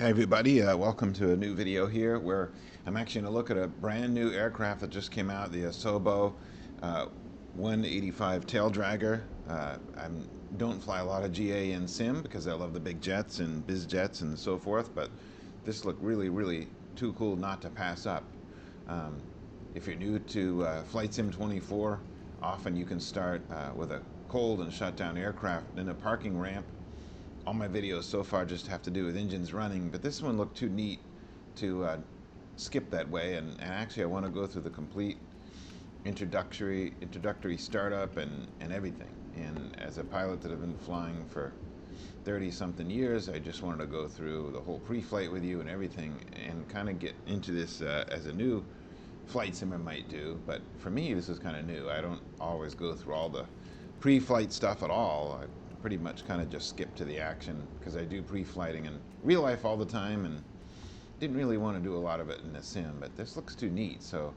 Hey everybody, welcome to a new video here where I'm actually going to look at a brand new aircraft that just came out, the Asobo 185 tail dragger. I don't fly a lot of GA in sim because I love the big jets and biz jets and so forth, but this looked really too cool not to pass up. Um, if you're new to Flightsim 24, often you can start with a cold and shut down aircraft in a parking ramp. All my videos so far just have to do with engines running, but this one looked too neat to skip that way. And actually, I want to go through the complete introductory startup and everything. And as a pilot that have been flying for 30 something years, I just wanted to go through the whole pre-flight with you and everything, and kind of get into this as a new flight sim I might do. But for me, this is kind of new. I don't always go through all the pre-flight stuff at all. I pretty much kind of just skip to the action because I do pre-flighting in real life all the time, and didn't really want to do a lot of it in a sim. But this looks too neat, so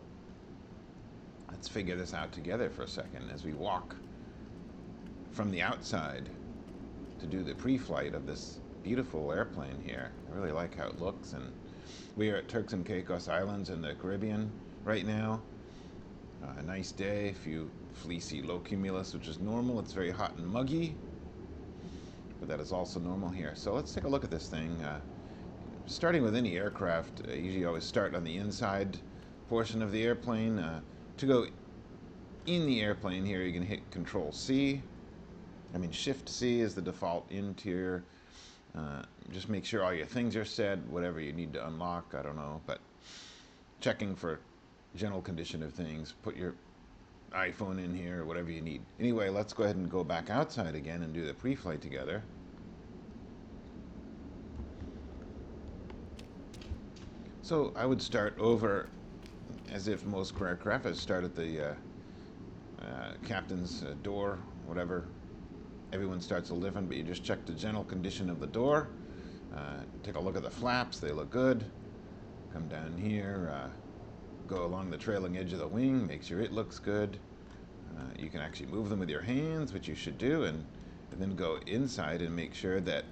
let's figure this out together for a second as we walk from the outside to do the pre-flight of this beautiful airplane here. I really like how it looks, and we are at Turks and Caicos Islands in the Caribbean right now. A nice day, a few fleecy low cumulus, which is normal. It's very hot and muggy, but that is also normal here. So let's take a look at this thing. Starting with any aircraft, I usually always start on the inside portion of the airplane. To go in the airplane here, you can hit Control C. Shift C is the default interior. Just make sure all your things are set, whatever you need to unlock, I don't know, but checking for general condition of things, put your iPhone in here, or whatever you need. Anyway, let's go ahead and go back outside again and do the pre-flight together. So I would start over as if most aircraft. I'd start at the captain's door, whatever. Everyone starts a different, but you just check the general condition of the door. Take a look at the flaps, they look good. Come down here, go along the trailing edge of the wing, make sure it looks good. You can actually move them with your hands, which you should do, and then go inside and make sure that,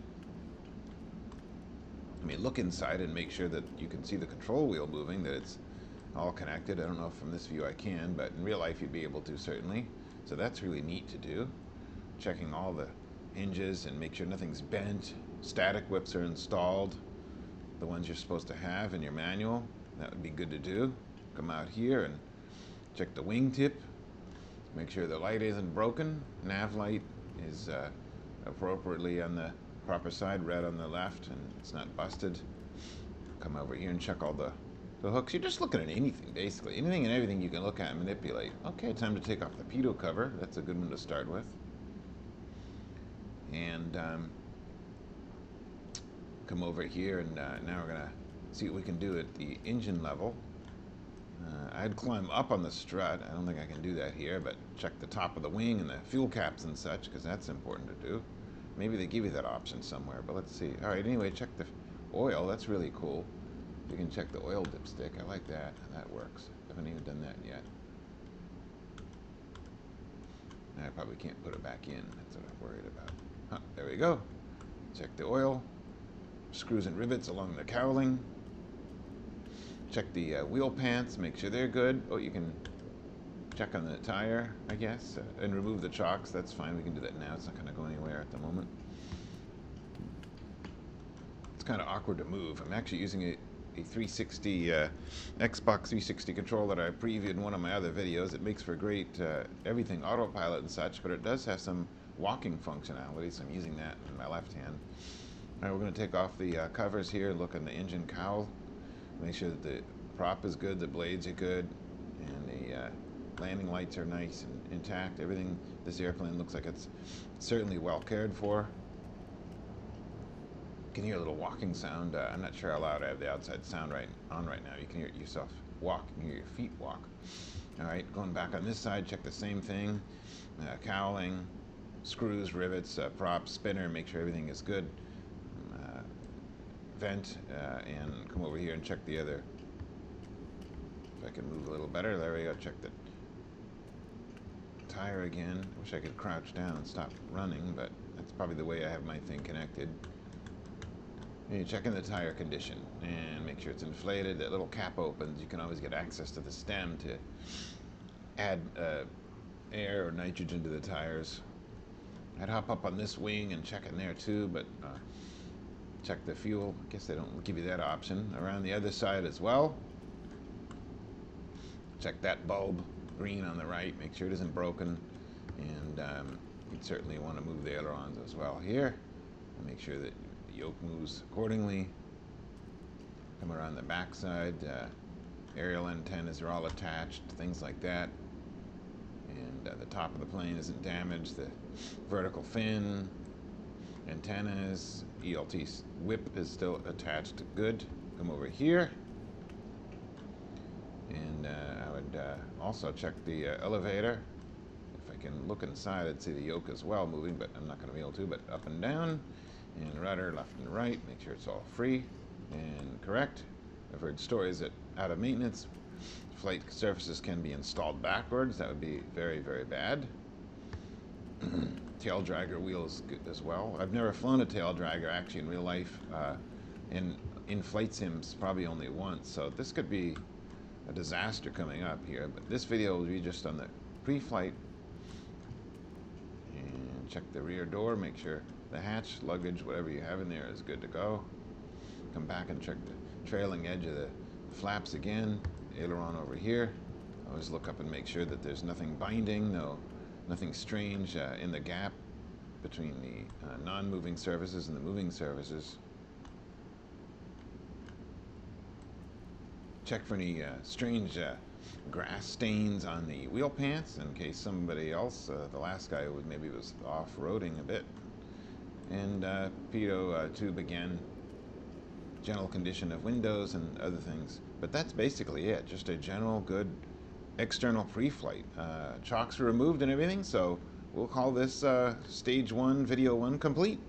look inside and make sure that you can see the control wheel moving, that it's all connected. I don't know if from this view I can, but in real life you'd be able to certainly. So that's really neat to do. Checking all the hinges and make sure nothing's bent. Static whips are installed, the ones you're supposed to have in your manual. That would be good to do. Come out here and check the wingtip. Make sure the light isn't broken. Nav light is appropriately on the proper side, red on the left, and it's not busted. Come over here and check all the hooks. You're just looking at anything, basically. Anything and everything you can look at and manipulate. Okay, time to take off the pitot cover. That's a good one to start with. And come over here, and now we're going to see what we can do at the engine level. I'd climb up on the strut. I don't think I can do that here, but check the top of the wing and the fuel caps and such, because that's important to do. Maybe they give you that option somewhere, but let's see. All right, anyway, check the oil. That's really cool. You can check the oil dipstick. I like that. That works. Haven't even done that yet. I probably can't put it back in. That's what I'm worried about. Huh, there we go. Check the oil. Screws and rivets along the cowling. Check the wheel pants, make sure they're good. Oh, you can check on the tire, I guess, and remove the chocks. That's fine. We can do that now. It's not going to go anywhere at the moment. It's kind of awkward to move. I'm actually using a 360 Xbox 360 controller that I previewed in one of my other videos. It makes for great everything autopilot and such, but it does have some walking functionality, so I'm using that in my left hand. All right, we're going to take off the covers here, look in the engine cowl, make sure that the prop is good, the blades are good, and the landing lights are nice and intact. Everything, this airplane looks like it's certainly well cared for. You can hear a little walking sound. I'm not sure how loud I have the outside sound right now. You can hear it yourself walk, you can hear your feet walk. All right, going back on this side, check the same thing. Cowling, screws, rivets, prop, spinner, make sure everything is good. Vent, and come over here and check the other. If I can move a little better, there we go. Check the tire again. I wish I could crouch down and stop running, but that's probably the way I have my thing connected. And you're checking the tire condition and make sure it's inflated. That little cap opens. You can always get access to the stem to add air or nitrogen to the tires. I'd hop up on this wing and check in there too, but check the fuel. I guess they don't give you that option. Around the other side as well. Check that bulb, green on the right. Make sure it isn't broken. And you'd certainly want to move the ailerons as well here. And make sure that the yoke moves accordingly. Come around the backside. Aerial antennas are all attached, things like that. And the top of the plane isn't damaged. The vertical fin, antennas, ELT whip is still attached. Good. Come over here. And I would also check the elevator. If I can look inside, I'd see the yoke as well moving, but I'm not going to be able to. But up and down, and rudder left and right. Make sure it's all free and correct. I've heard stories that out of maintenance, flight surfaces can be installed backwards. That would be very, very bad. Tail dragger wheels as well. I've never flown a tail dragger actually in real life. In flight sims, probably only once. So this could be a disaster coming up here. But this video will be just on the pre-flight. And check the rear door. Make sure the hatch, luggage, whatever you have in there is good to go. Come back and check the trailing edge of the flaps again. Aileron over here. Always look up and make sure that there's nothing binding, nothing strange in the gap between the non-moving surfaces and the moving surfaces. Check for any strange grass stains on the wheel pants in case somebody else, the last guy maybe was off-roading a bit. And pitot tube again. General condition of windows and other things. But that's basically it. Just a general good external pre-flight. Chocks are removed and everything, so we'll call this stage 1, video 1 complete.